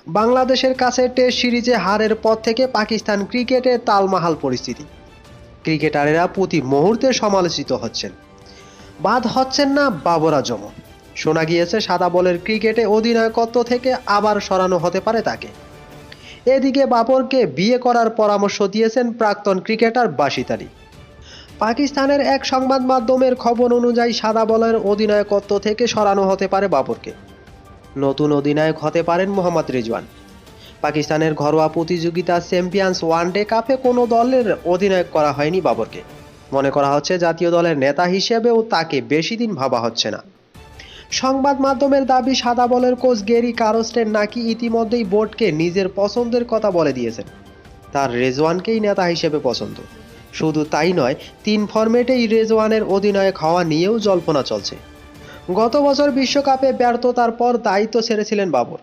বাংলাদেশের কাছে টেস্ট সিরিজে হারের পর থেকে পাকিস্তান ক্রিকেটে তালমাহাল পরিস্থিতি। ক্রিকেটারেরা প্রতি মুহূর্তে সমালোচিত হচ্ছেন, বাদ হচ্ছেন না বাবর আজমও। শোনা গিয়েছে সাদা বলের ক্রিকেটে অধিনায়কত্ব থেকে আবার সরানো হতে পারে তাকে। এদিকে বাবরকে বিয়ে করার পরামর্শ দিয়েছেন প্রাক্তন ক্রিকেটার বাশিদ আলী। পাকিস্তানের এক সংবাদ মাধ্যমের খবর অনুযায়ী সাদা বলের অধিনায়কত্ব থেকে সরানো হতে পারে বাবরকে। নতুন অধিনায়ক হতে পারেন মোহাম্মদ রিজওয়ান। পাকিস্তানের ঘরোয়া প্রতিযোগিতা চ্যাম্পিয়ন্স ওয়ানডে কাপে কোনো দলের অধিনায়ক করা হয়নি বাবরকে। মনে করা হচ্ছে জাতীয় দলের নেতা হিসেবেও তাকে বেশি দিন ভাবা হচ্ছে না। সংবাদ মাধ্যমের দাবি, সাদা বলের কোচ গ্যারি কারস্টেন নাকি ইতিমধ্যেই বোর্ডকে নিজের পছন্দের কথা বলে দিয়েছেন। তার রেজওয়ানকেই নেতা হিসেবে পছন্দ। শুধু তাই নয়, 3 ফরম্যাটেই রেজওয়ানের অধিনায়ক হওয়া নিয়েও জল্পনা চলছে। গত বছর বিশ্বকাপে ব্যর্থতার পর দায়িত্ব ছেড়েছিলেন বাবর।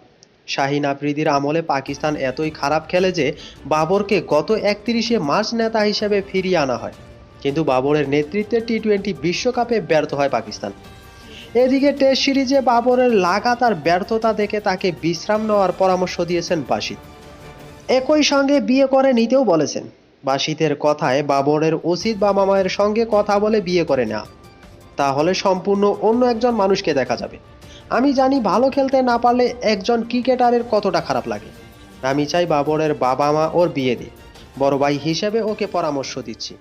শাহিন আফ্রিদির আমলে পাকিস্তান এতই খারাপ খেলে যে বাবরকে গত 31শে মার্চ নেতা হিসেবে ফিরিয়ে আনা হয়। কিন্তু বাবরের নেতৃত্বে টি-20 বিশ্বকাপে ব্যর্থ হয় পাকিস্তান। এদিকে টেস্ট সিরিজে বাবরের লাগাতার ব্যর্থতা দেখে তাকে বিশ্রাম নেওয়ার পরামর্শ দিয়েছেন বাশিদ। একই সঙ্গে বিয়ে করে নিতেও বলেছেন। বাশিদের কথায়, বাবরের উচিত বাবা মায়ের সঙ্গে কথা বলে বিয়ে করে নেওয়া। তাহলে সম্পূর্ণ অন্য একজন মানুষকে দেখা যাবে। আমি জানি ভালো খেলতে না পারলে একজন ক্রিকেটারের কতটা খারাপ লাগে। আমি চাই বাবরের বাবা মা ওর বিয়ে দিই। বড় ভাই হিসেবে ওকে পরামর্শ দিচ্ছি।